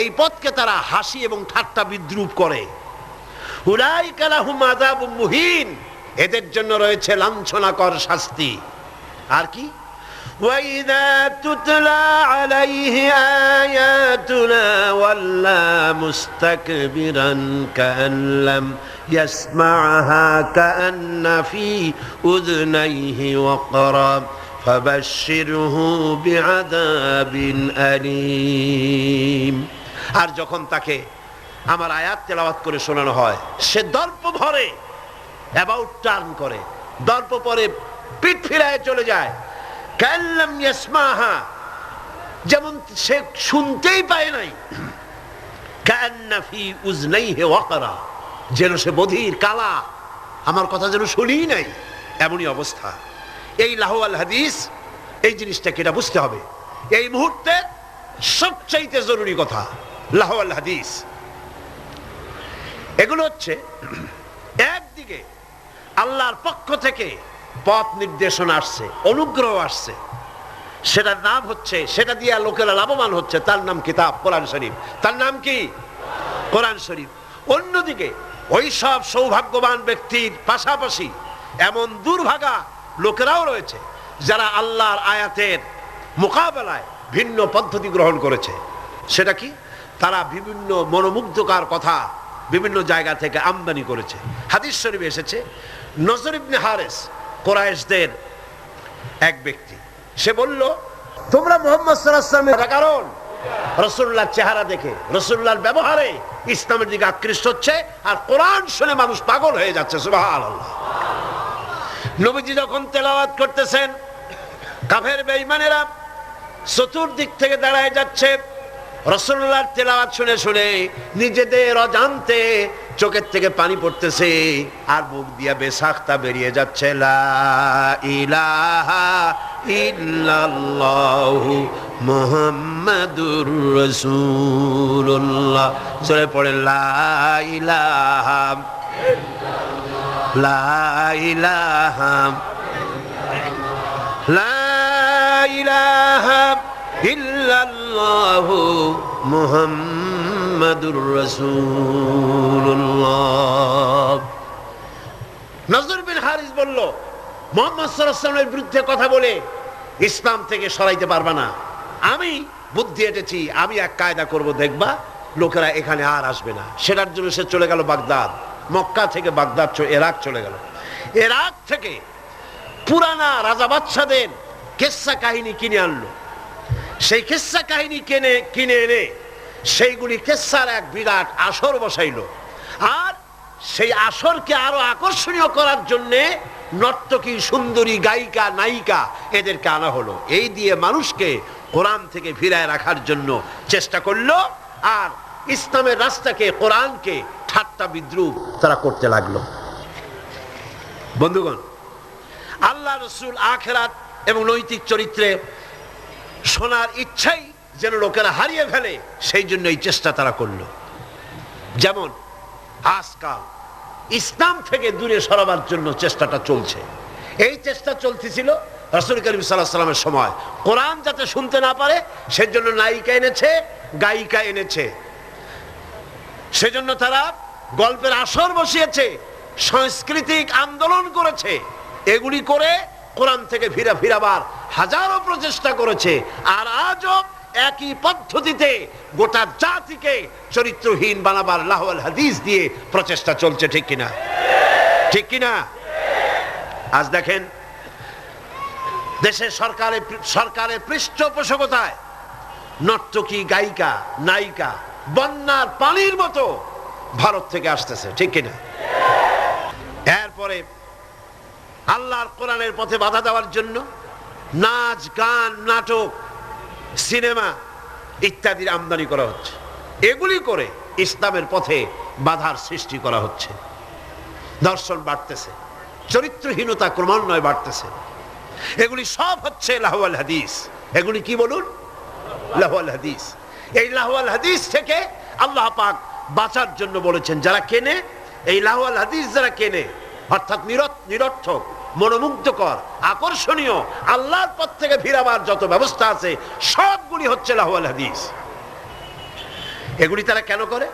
এই পথকে তারা হাসি এবং ঠাট্টা বিদ্রুপ করে। উলাইকা লাহুম আযাবুম মুহিন, এদের জন্য রয়েছে লাঞ্ছনাকর শাস্তি। আর কি? وَإِذَا تُتْلَى عَلَيْهِ آيَاتُنَا وَلَّى مُسْتَكْبِرًا كَأَنْ لَمْ يَسْمَعْهَا كَأَنَّ فِي أُذُنَيْهِ وَقْرًا فَبَشِّرْهُ بِعَذَابٍ أَلِيمٍ। আর যখন তাকে আমার আয়াত তেলাওয়াত করে শোনানো হয়, সে দর্প ভরে অ্যাবাউট টার্ন করে, দর্প পরে পিঠ ফিরায় চলে যায়। কাল্লাম ইয়াসমাহা, যেমন সে শুনতেই পায় নাই। কান্না ফি উযনাইহি ওয়াকরা, যেন সে বধির কালা, আমার কথা যেন শুনিই নাই, এমনই অবস্থা। এই লাহওয়াল হাদিস, এই জিনিসটাকে এটা বুঝতে হবে। এই মুহূর্তে সবচাইতে জরুরি কথা লাহওয়াল হাদিস। এগুলো হচ্ছে একদিকে আল্লাহর পক্ষ থেকে পথ নির্দেশনা আসছে, অনুগ্রহ আসছে, সেটার নাম হচ্ছে, সেটা দিয়ে লোকেরা লাভবান হচ্ছে, তার নাম কিতাব কোরআন শরীফ। তার নাম কি? কোরআন শরীফ। অন্যদিকে ওই সব সৌভাগ্যবান ব্যক্তির পাশাপাশি এমন দুর্ভাগা লোকেরাও রয়েছে যারা আল্লাহর আয়াতের মোকাবেলায় ভিন্ন পদ্ধতি গ্রহণ করেছে। সেটা কি? তারা বিভিন্ন মনোমুগ্ধকর কথা বিভিন্ন জায়গা থেকে আমদানি করেছে। হাদিস শরীফে এসেছে, নজর ইবনে হারেস, কুরাইশদের এক ব্যক্তি, সে বলল, তোমরা মুহাম্মদ সাল্লাল্লাহু আলাইহি ওয়াসাল্লামের কারণ রাসূলুল্লাহর চেহারা দেখে, রাসূলুল্লাহর ব্যবহারে ইসলামের দিকে আকৃষ্ট হচ্ছে, আর কোরআন শুনে মানুষ পাগল হয়ে যাচ্ছে। সুবহানাল্লাহ। নবীজি যখন তেলাওয়াত করতেছেন, কাফের বেঈমানেরা চতুর্দিক থেকে দাঁড়ায় যাচ্ছে। রাসূলুল্লাহর তেলাওয়াত শুনে শুনে নিজেদের অজান্তে চোখের থেকে পানি পড়তেছে, আর মুখ দিয়া বেসাখতা বেরিয়ে যাচ্ছে। লা ইলাহা ইল্লাল্লাহু মুহাম্মাদুর রাসূলুল্লাহ। জোরে পড়ে লা ইলাহা লা ইলাহা লা ইলাহা ইল্লাল্লাহু মুহাম্মাদুর রাসূলুল্লাহ। নজর বিন হারিস বলল, মুহাম্মদ সাল্লাল্লাহু আলাইহি ওয়াসাল্লামের বিরুদ্ধে কথা বলে ইসলাম থেকে সরাইতে পারবা না। আমি বুদ্ধি এঁটেছি, আমি এক কায়দা করব, দেখবা লোকেরা এখানে আর আসবে না। সেটার জন্য সে চলে গেল বাগদাদ। মক্কা থেকে বাগদাদ ইরাক চলে গেল। ইরাক থেকে পুরানা রাজা বাদশাদের কিসসা কাহিনী কিনে আনলো। সেই কিসসা কাহিনী কিনে এনে সেইগুলি কিসসার এক বিরাট আসর বসাইলো। আর সেই আসরকে আরো আকর্ষণীয় করার জন্য নর্তকী, সুন্দরী, গায়িকা, নায়িকা এদেরকে আনা হলো। এই দিয়ে মানুষকে কোরআন থেকে ফিরায় রাখার জন্য চেষ্টা করলো, আর ইসলামের রাস্তাকে, কোরআনকে ঠাট্টা বিদ্রুপ তারা করতে লাগলো। বন্ধুগণ, আল্লাহ রাসূল আখিরাত এবং নৈতিক চরিত্রে শোনার ইচ্ছাই যেন লোকেরা হারিয়ে ফেলে, সেই জন্য এই চেষ্টা তারা করলো। যেমন আজকাল ইসলাম থেকে দূরে সরাবার জন্য চেষ্টাটা চলছে। এই চেষ্টা চলতেছিল রাসূল করিম সাল্লাল্লাহু আলাইহি ওয়াসাল্লামের সময়। কোরআন যাতে শুনতে না পারে সেজন্য নায়িকা এনেছে, গায়িকা এনেছে, সেজন্য তারা গল্পের আসর বসিয়েছে, সাংস্কৃতিক আন্দোলন করেছে। এগুলি করে কোরআন থেকে ফিরাবার হাজারো প্রচেষ্টা করেছে। আর আজও একই পদ্ধতিতে গোটা জাতিকে চরিত্রহীন বানাবার লাহওয়াল হাদিস দিয়ে প্রচেষ্টা চলছে। ঠিক কিনা? ঠিক কিনা? আজ দেখেন দেশের সরকারের পৃষ্ঠপোষকতায় নর্তকী, গায়িকা, নায়িকা বন্যার পানির মতো ভারত থেকে আসতেছে। ঠিক কিনা? এরপরে আল্লাহর কোরআনের পথে বাধা দেওয়ার জন্য নাচ, গান, নাটক, সিনেমা ইত্যাদির আমদানি করা হচ্ছে। এগুলি করে ইসলামের পথে বাধার সৃষ্টি করা হচ্ছে। দর্শন বাড়তেছে, চরিত্রহীনতা ক্রমান্বয়ে বাড়তেছে। এগুলি সব হচ্ছে লাহওয়াল হাদিস। এগুলি কি বলুন? লাহওয়াল হাদিস। এই লাহওয়াল হাদিস থেকে আল্লাহ পাক বাঁচার জন্য বলেছেন, যারা কেনে এই লাহওয়াল হাদিস, যারা কেনে অর্থাৎ নিরর্থক, মনোমুগ্ধকর, আকর্ষণীয়, আল্লাহর পথ থেকে ফিরাবার যত ব্যবস্থা আছে সবগুলি হচ্ছে লাহওয়াল হাদিস। এগুলি তারা কেন করে?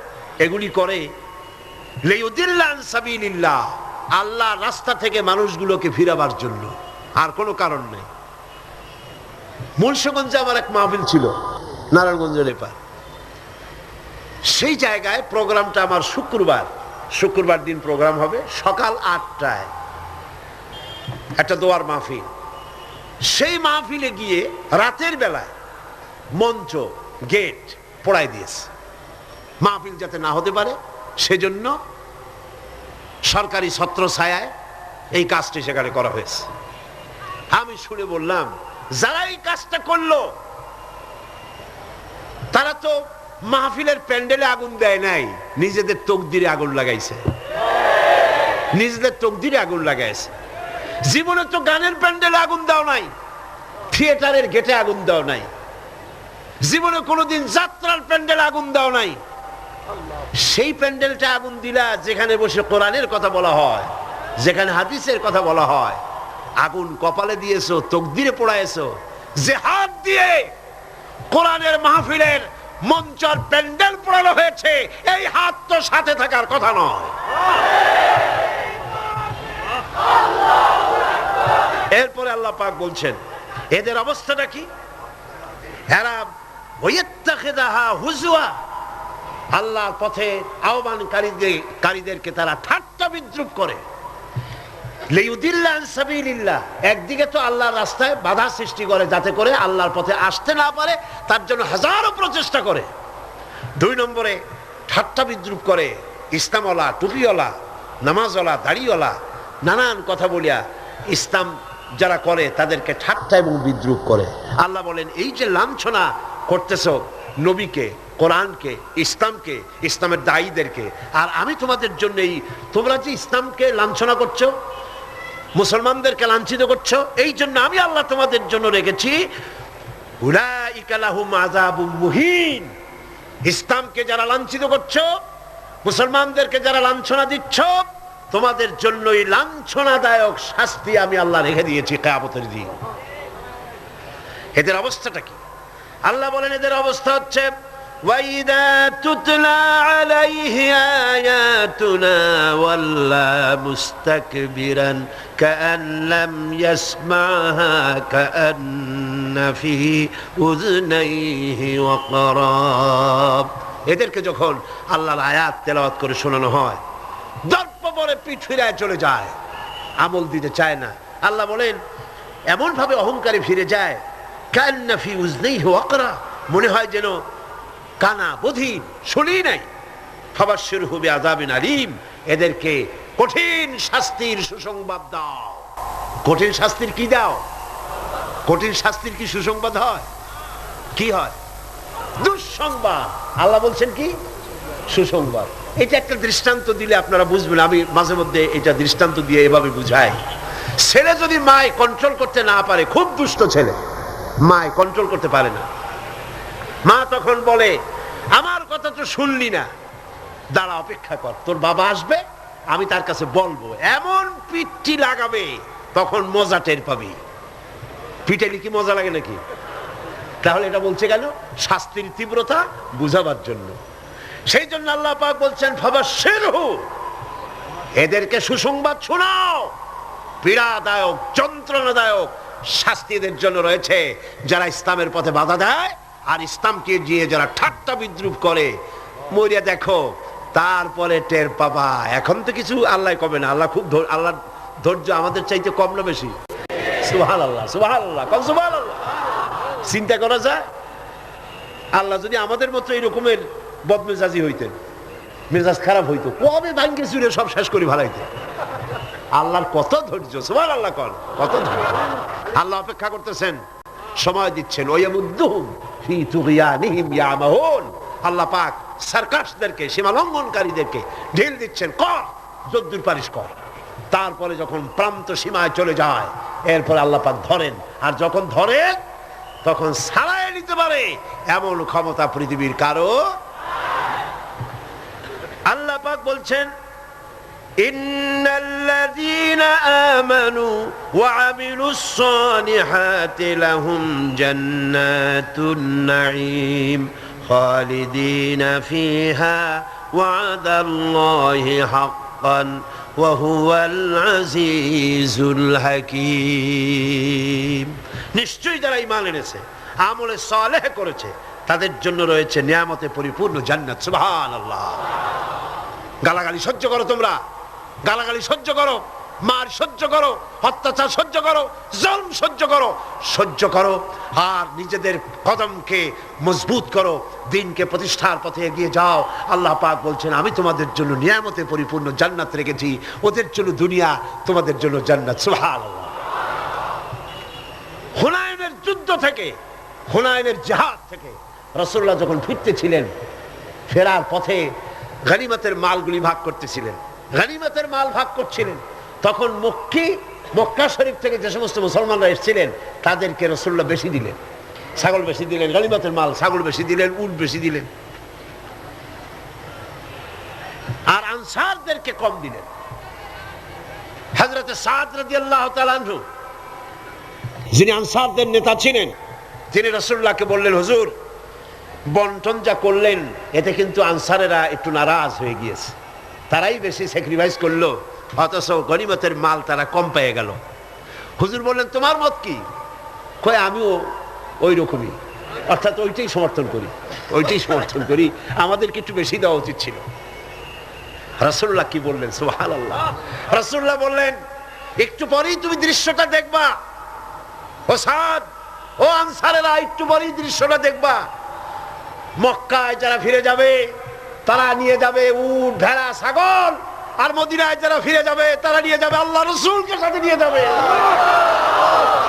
এগুলি করে লিইউদিল্লা আন সাবিলিল্লাহ, আল্লাহর রাস্তা থেকে মানুষগুলোকে ফিরাবার জন্য, আর কোনো কারণ নেই। মুন্সিগঞ্জে আমার এক মাহফিল ছিল, নারায়ণগঞ্জের এপার। সেই জায়গায় প্রোগ্রামটা আমার শুক্রবার দিন প্রোগ্রাম হবে সকাল 8টায়, একটা দোয়ার মাহফিল। সেই মাহফিলে গিয়ে রাতের বেলায় মঞ্চ গেট পোড়াই দিয়েছে, মাহফিল যাতে না হতে পারে সেজন্য সরকারি ছত্রছায়ায় এই কাজটি সেখানে করা হয়েছে। আমি শুনে বললাম, যারা এই কাজটা করলো তারা তো মাহফিলের প্যান্ডেলে আগুন দেয় নাই, নিজেদের তকদিরে আগুন লাগাইছে, নিজেদের তকদিরে আগুন লাগাইছে। জীবনে তো গানের প্যান্ডেলে আগুন দাও নাই, থিয়েটারের গেটে আগুন দাও নাই, জীবনে কোনোদিন যাত্রার প্যান্ডেলে আগুন দাও নাই। সেই প্যান্ডেলটা আগুন দিলা যেখানে বসে কোরআনের কথা বলা হয়, যেখানে হাদিসের কথা বলা হয়। আগুন কপালে দিয়েছো, তকদিরে পোড়াইছো। যে হাত দিয়ে কোরআনের মাহফিলের মঞ্চের প্যান্ডেল পোড়ানো হয়েছে, এই হাত তো সাথে থাকার কথা নয়। এরপরে আল্লাহ পাক বলছেন, এদের অবস্থাটা কি? এরা ওয়াইত্তাখিযাহা হুজওয়া, আল্লাহর পথে আহ্বানকারীদেরকে তারা ঠাট্টা বিদ্রুপ করে। লিইউদিল্লা আন সাবিলিল্লাহ, একদিকে তো আল্লাহর রাস্তায় বাধা সৃষ্টি করে যাতে করে আল্লাহর পথে আসতে না পারে, তার জন্য হাজারো প্রচেষ্টা করে। 2 নম্বরে ঠাট্টা বিদ্রুপ করে ইসলামওয়ালা, টুপিওয়ালা, নামাজওয়ালা, দাড়িওয়ালা, নানান কথা বলিয়া ইসলাম যারা করে তাদেরকে ঠাট্টা এবং বিদ্রুপ করে। আল্লাহ বলেন, এই যে লাঞ্ছনা করতেছ নবীকে, কোরআনকে, ইসলামকে, ইসলামের দায়ীদেরকে, আর আমি তোমাদের জন্য তোমরা যে ইসলামকে লাঞ্ছনা করছো, মুসলমানদেরকে লাঞ্ছিত করছো, এই জন্য আমি আল্লাহ তোমাদের জন্য রেখেছি উলাইকা লাহুম আযাবুম মুহিন। ইসলামকে যারা লাঞ্ছিত করছো, মুসলমানদেরকে যারা লাঞ্ছনা দিচ্ছ, তোমাদের জন্যই লাঞ্ছনাদায়ক শাস্তি আমি আল্লাহ রেখে দিয়েছি কিয়ামতের দিন। এদের অবস্থাটা কি? আল্লাহ বলেন, এদের অবস্থা হচ্ছে وَإِذَا تُتْلَى عَلَيْهِ آيَاتُنَا وَلَّى مُسْتَكْبِرًا كَأَنْ لَّمْ يَسْمَعْهَا كَأَنَّ فِي أُذُنَيْهِ وَقْرًا। এদেরকে যখন আল্লাহর আয়াত তেলাওয়াত করে শোনানো হয়, দর্প পরে পিঠ ফিরায় চলে যায়, আমল দিতে চায় না। আল্লাহ বলেন, এমন ভাবে অহংকারে ফিরে যায়, কান্না ফি উযনাইহি ওয়াকরা, মনে হয় যেন কানা বধির, শুনি নাই। ফাবাশশিরহু বিআযাবিন আলীম, এদেরকে কঠিন শাস্তির সুসংবাদ দাও। কঠিন শাস্তির কি দাও? কঠিন শাস্তির কি সুসংবাদ হয়? কি হয়? দুঃসংবাদ। আল্লাহ বলছেন কি? সুসংবাদ। এটা একটা দৃষ্টান্ত দিলে আপনারা বুঝবেন। আমি মাঝে মধ্যে এটা দৃষ্টান্ত দিয়ে এভাবে বুঝাই। ছেলে যদি মায় কন্ট্রোল করতে না পারে, খুব দুষ্ট ছেলে, মায় কন্ট্রোল করতে পারে না, মা তখন বলে, আমার কথা তো শুনলি না, দাঁড়া, অপেক্ষা কর, তোর বাবা আসবে, আমি তার কাছে বলবো। এমন পিঠটি লাগাবে, তখন মজা টের পাবি। পিটাইলে কি মজা লাগে নাকি? তাহলে এটা বলছে কেন? শাস্তির তীব্রতা বুঝাবার জন্য। সেই জন্য আল্লাহ পাক বলছেন, ফাবাশশিরহু, এদেরকে সুসংবাদ শোনাও। পীড়াদায়ক, যন্ত্রণাদায়ক শাস্তি এদের জন্য রয়েছে যারা ইসলামের পথে বাধা দেয় আর ইসলামকে গিয়ে যারা ঠাট্টা বিদ্রুপ করে। মরিয়া দেখো, তারপরে টের পাবা। এখন তো কিছু আল্লাহ কবে না। আল্লাহ খুব, আল্লাহর ধৈর্য আমাদের চাইতে কম না বেশি? সুবহানাল্লাহ, সুবহানাল্লাহ, কম সুবহানাল্লাহ। চিন্তা করা যায়, আল্লাহ যদি আমাদের মতো এইরকমের বদমেজাজি হইতেন, মেজাজ খারাপ হইতো, কবে ভাঙ্গে চুরে সব শেষ করে ভালাইতেন। আল্লাহর কত ধৈর্য, সুবহানাল্লাহ, কত ধৈর্য। আল্লাহ অপেক্ষা করতেছেন, সময় দিচ্ছেন। ওয়ায়ামুদ্দুহুম ফি তুগয়ানিহিম ইয়ামাহুন, আল্লাহ পাক সার্কাসদেরকে, সীমা লঙ্ঘনকারীদেরকে ঢিল দিচ্ছেন, কর যদ্দুর পারিস কর। তারপরে যখন প্রান্ত সীমায় চলে যায়, এরপর আল্লাহ পাক ধরেন, আর যখন ধরেন তখন ছাড়াই নিতে পারে এমন ক্ষমতা পৃথিবীর কারো। আল্লাহ পাক বলছেন, ইন্নাল্লাযীনা আমানু ওয়া আমিলুস সালিহাতি লাহুম জান্নাতুন নাঈম খালিদিনা ফিহা ওয়াদাল্লাহি হাক্কান ওয়া হুয়াল আজিজুল হাকীম। নিশ্চয়ই যারা ঈমান এনেছে, আমলে সালেহ করেছে, তাদের জন্য রয়েছে নিয়ামতে পরিপূর্ণ জান্নাত। সুবহানাল্লাহ। গালাগালি সহ্য করো, তোমরা গালাগালি সহ্য করো, মার সহ্য করো, অত্যাচার সহ্য করো, জুলম সহ্য করো, আর নিজেদের কদমকে মজবুত করো, দ্বীনকে প্রতিষ্ঠার পথে এগিয়ে যাও। আল্লাহ পাক বলছেন, আমি তোমাদের জন্য নিয়ামতে পরিপূর্ণ জান্নাত রেখেছি, ওদের জন্য দুনিয়া, তোমাদের জন্য জান্নাত। সুবহানাল্লাহ। হুনাইনের যুদ্ধ থেকে, হুনাইনের জিহাদ থেকে রাসূলুল্লাহ যখন ফিরতেছিলেন, ফেরার পথে গনিমতের মালগুলি ভাগ করতেছিলেন, গনিমতের মাল ভাগ করছিলেন, তখন মক্কা শরীফ থেকে যে সমস্ত মুসলমানরা এসেছিলেন তাদেরকে রাসূলুল্লাহ বেশি দিলেন, ছাগল বেশি দিলেন, গনিমতের মাল ছাগল বেশি দিলেন, উট বেশি দিলেন, আর আনসারদেরকে কম দিলেন। হযরত সাদ রাদিয়াল্লাহু তাআলা আনহু, যিনি আনসারদের নেতা ছিলেন, তিনি রাসূলুল্লাহকে বললেন, হুজুর, বন্টন যা করলেন এতে কিন্তু আনসারেরা একটু নারাজ হয়ে গিয়েছে, তারাই বেশি স্যাক্রিফাইস করলো, অথচ গনিমতের মাল তারা কম পেয়ে গেল। হুজুর বললেন, তোমার মত কি? কয়, আমিও ওই রকমই, অর্থাৎ ওইটাই সমর্থন করি, আমাদেরকে একটু বেশি দেওয়া উচিত ছিল। রাসূলুল্লাহ কি বললেন? সুবহানাল্লাহ। রাসূলুল্লাহ বললেন, একটু পরেই তুমি দৃশ্যটা দেখবা, ও সাদ, ও আনসারেরা, একটু পরেই দৃশ্যটা দেখবা। মক্কায় যারা ফিরে যাবে তারা নিয়ে যাবে উট, ভেড়া, ছাগল, আর মদিনায় যারা ফিরে যাবে তারা নিয়ে যাবে আল্লাহ রাসূলকে সাথে নিয়ে যাবে,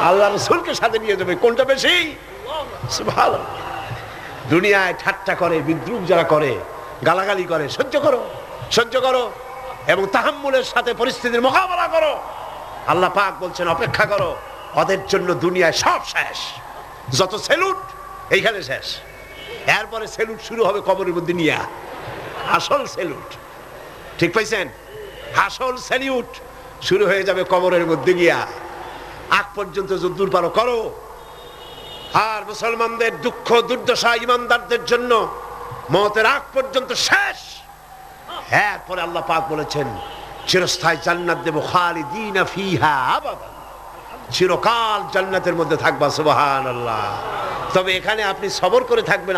আল্লাহ রাসূলকে সাথে নিয়ে যাবে। কোনটা বেশি? সুবহানাল্লাহ। দুনিয়ায় ঠাট্টা করে, বিদ্রুপ যারা করে, গালাগালি করে, সহ্য করো এবং তাহাম্মুলের সাথে পরিস্থিতির মোকাবেলা করো। আল্লাহ পাক বলছেন, অপেক্ষা করো, ওদের জন্য দুনিয়ায় সব শেষ, যত সেলুট এইখানে শেষ, এরপরে সেলুট শুরু হবে কবরের মধ্যে নিয়ে, আসল সেলুট, ঠিক পাইছেন? আসল সেলিউট শুরু হয়ে যাবে কবরের মধ্যে গিয়া। আগ পর্যন্ত যদ্দূর পারো করো। আর মুসলমানদের দুঃখ দুর্দশা ঈমানদারদের জন্য মওতের আগ পর্যন্ত শেষ। এরপরে আল্লাহ পাক বলেছেন, চিরস্থায়ী জান্নাত দেব, খালিদিনা ফিহা আবাদা, চিরকাল জান্নাতের মধ্যে থাকবা। সুবহানাল্লাহ। তবে এখানে আপনি সবর করে থাকবেন,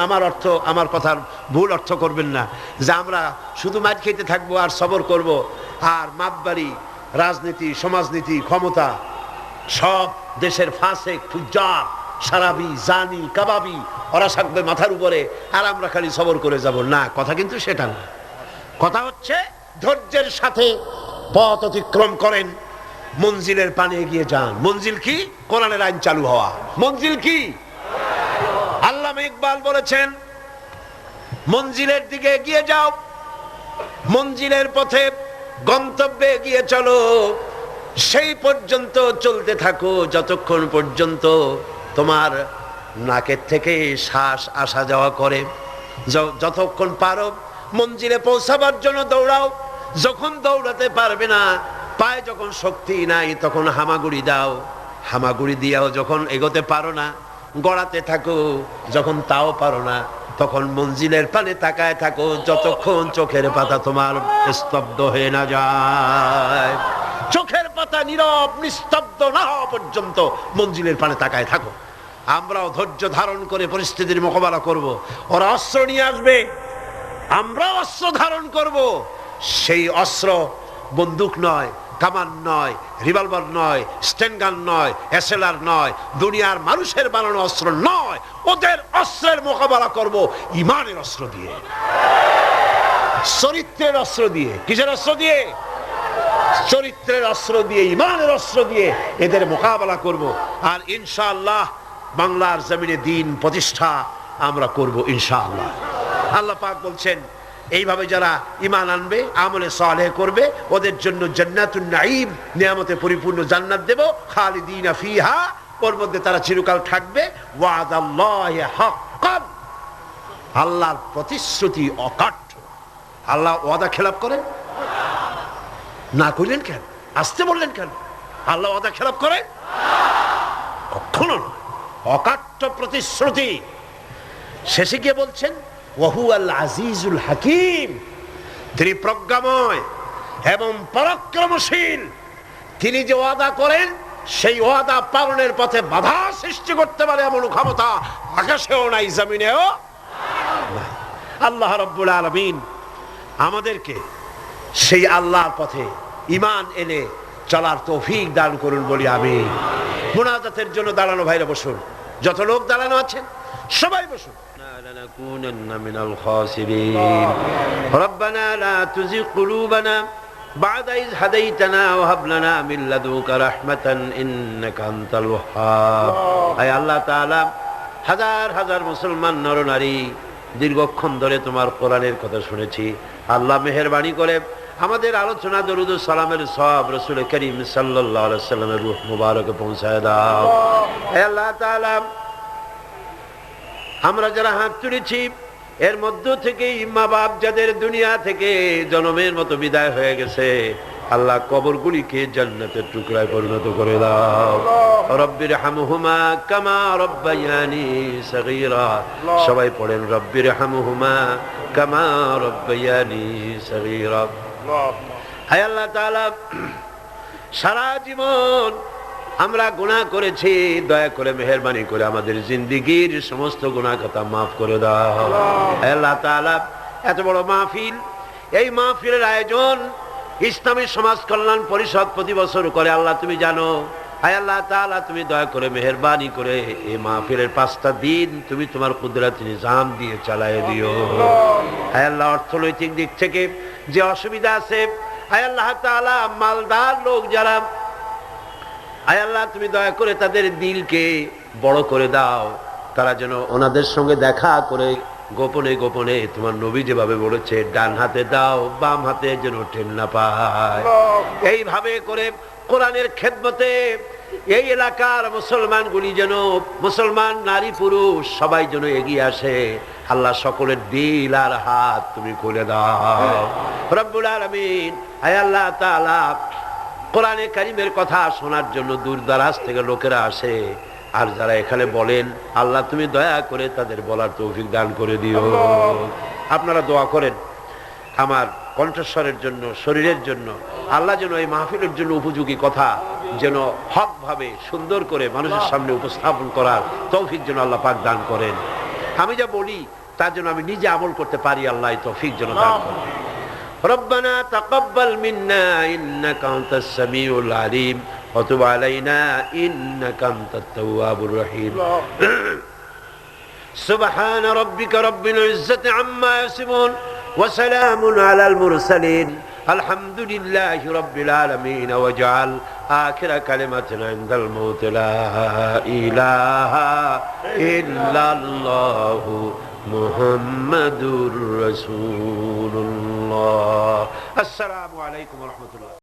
আমার কথার ভুল অর্থ করবেন না যে আমরা শুধু মার খেতে থাকবো আর সবর করব, আর মাপবাড়ি, রাজনীতি, সমাজনীতি, ক্ষমতা, সব দেশের ফাসেক, ফুজ্জার, সারাবি, জানি, কাবাবি, ওরা থাকবে মাথার উপরে, আর আমরা খালি সবর করে যাব না। কথা কিন্তু সেটা না। কথা হচ্ছে ধৈর্যের সাথে পথ অতিক্রম করেন, মঞ্জিলের পানে এগিয়ে যান। মঞ্জিল কি? কোরআনের আইন চালু হওয়া। মঞ্জিল কি? আল্লামা ইকবাল বলেছেন, মঞ্জিলের দিকে এগিয়ে যাও, মঞ্জিলের পথে গন্তব্যে এগিয়ে চলো, সেই পর্যন্ত চলতে থাকো যতক্ষণ পর্যন্ত তোমার নাকের থেকে শ্বাস আসা যাওয়া করে। যতক্ষণ পারো মঞ্জিলে পৌঁছাবার জন্য দৌড়াও, যখন দৌড়াতে পারবে না, পায়ে যখন শক্তি নাই, তখন হামাগুড়ি দাও, হামাগুড়ি দিয়াও যখন এগোতে পারো না, গড়াতে থাকো, যখন তাও পারো না, তখন মঞ্জিলের পানে তাকায় থাকো, যতক্ষণ চোখের পাতা তোমার স্তব্ধ হয়ে না যায়। চোখের পাতা নীরব নিস্তব্ধ না হওয়া পর্যন্ত মঞ্জিলের পানে তাকায় থাকো। আমরাও ধৈর্য ধারণ করে পরিস্থিতির মোকাবেলা করব। ওরা অস্ত্র নিয়ে আসবে, আমরাও অস্ত্র ধারণ করব। সেই অস্ত্র বন্দুক নয়, কামান নয়, রিভলভার নয়, স্টেনগান নয়, এসএলআর নয়, দুনিয়ার মানুষের বানানো অস্ত্র নয়। ওদের অস্ত্রের মোকাবেলা করব ঈমানের অস্ত্র দিয়ে, চরিত্রের অস্ত্র দিয়ে। কিসের অস্ত্র দিয়ে? চরিত্রের অস্ত্র দিয়ে, ঈমানের অস্ত্র দিয়ে এদের মোকাবেলা করব। আর ইনশাআল্লাহ বাংলার জমিনে দ্বীন প্রতিষ্ঠা আমরা করব ইনশাআল্লাহ। আল্লাহ পাক বলছেন, এইভাবে যারা ঈমান আনবে, আমলে সালেহ করবে, ওদের জন্য জান্নাতুন নাঈম, নিয়ামতে পরিপূর্ণ জান্নাত দেব, খালিদিনা ফিহা, ওর মধ্যে তারা চিরকাল থাকবে। ওয়াদাল্লাহি হাক্কান, আল্লাহর প্রতিশ্রুতি অকাট্য। আল্লাহ ওয়াদা খেলাপ করেন না? কইলেন কেন? আসতে বললেন কেন? আল্লাহ ওয়াদা খেলাপ করেন? কখনো নয়, অকাট্য প্রতিশ্রুতি। শেষে গিয়ে বলছেন, ওয়াহুয়াল আজিজুল হাকিম, তিনি প্রজ্ঞাময় এবং পরাক্রমশীল। তিনি যে ওয়াদা করেন সেই ওয়াদা পালনের পথে বাধা সৃষ্টি করতে পারে এমন ক্ষমতা আকাশেও নাই, জমিনেও নাই। আল্লাহ রাব্বুল আলামিন আমাদেরকে সেই আল্লাহর পথে ঈমান এনে চলার তৌফিক দান করুন বলি আমিন। মুনাজাতের জন্য দাঁড়ানো ভাইরা বসুন, যত লোক দাঁড়ানো আছেন সবাই বসুন। لنكونن من الخاسرين ربنا لا تزغ قلوبنا بعد إذ هديتنا وهب لنا من لدنك رحمة إنك أنت الوهاب। আয় আল্লাহ তাআলা, হাজার হাজার মুসলমান নরনারী দীর্ঘক্ষণ ধরে তোমার কোরআনের কথা শুনেছি। আল্লাহ মেহেরবানি করে আমাদের আলোচনা দরুদ ও সালামের সওয়াব রাসূল করিম সাল্লাল্লাহু আলাইহি ওয়াসাল্লামের রূহ মুবারকে পৌঁছায় দাও। হে আল্লাহ তাআলা, আমরা যারা হাত তুলেছি এর মধ্য থেকে মা বাপ যাদের দুনিয়া থেকে জন্মের মতো বিদায় হয়ে গেছে, আল্লাহ কবরগুলিকে জান্নাতের টুকরায় পরিণত করে দাও। রব্বির হামহুমা কামা রব্বায়ানি সগীরা। সবাই পড়েন রব্বির হামহুমা কামা রব্বায়ানি সগীরা। হায় আল্লাহ তাআলা, সারা জীবন আমরা গুনাহ করেছি, দয়া করে মেহেরবানি করে আমাদের জিন্দেগীর সমস্ত গুনাহ কথা মাফ করে দাও। হে আল্লাহ তাআলা, এত বড় মাহফিল, এই মাহফিলের আয়োজন ইসলামী সমাজ কল্যাণ পরিষদ প্রতি বছর করে। আল্লাহ তুমি জানো। হে আল্লাহ তাআলা, তুমি দয়া করে মেহেরবানি করে এই মাহফিলের 5টা দিন তুমি তোমার কুদরতি নিজাম দিয়ে চালায় দিও। হে আল্লাহ, অর্থনৈতিক দিক থেকে যে অসুবিধা আছে, হে আল্লাহ তাআলা, মালদার লোক যারা, আয় আল্লাহ তুমি দয়া করে তাদের দিলকে বড় করে দাও, তারা যেন ওনাদের সঙ্গে দেখা করে গোপনে গোপনে তোমার নবী যেভাবে বলেছে ডান হাতে দাও বাম হাতে যেন ঠেল না পায়, এইভাবে করে কোরআনের খেদমতে এই এলাকার মুসলমানগুলি যেন, মুসলমান নারী পুরুষ সবাই যেন এগিয়ে আসে। আল্লাহ সকলের দিল আর হাত তুমি খুলে দাও রব্বুল আলামিন। আয় আল্লাহ তাআলা, কোরআনে কারীমের কথা শোনার জন্য দূর দারাজ থেকে লোকেরা আসে, আর যারা এখানে বলেন আল্লাহ তুমি দয়া করে তাদের বলার তৌফিক দান করে দিও। আপনারা দোয়া করেন আমার কণ্ঠস্বরের জন্য, শরীরের জন্য, আল্লাহ যেন এই মাহফিলের জন্য উপযোগী কথা যেন হক ভাবে সুন্দর করে মানুষের সামনে উপস্থাপন করার তৌফিক যেন আল্লাহ পাক দান করেন। আমি যা বলি তার জন্য আমি নিজে আমল করতে পারি, আল্লাহ এই তৌফিক যেন দান করেন। ربنا تقبل منا إنك أنت السميع العليم وتب علينا إنك أنت التواب الرحيم سبحان ربك رب العزة عما يصفون وسلام على المرسلين الحمد لله رب العالمين واجعل آخر كلمتنا عند الموت لا إله إلا الله محمد رسول الله। السلام عليكم ورحمة الله।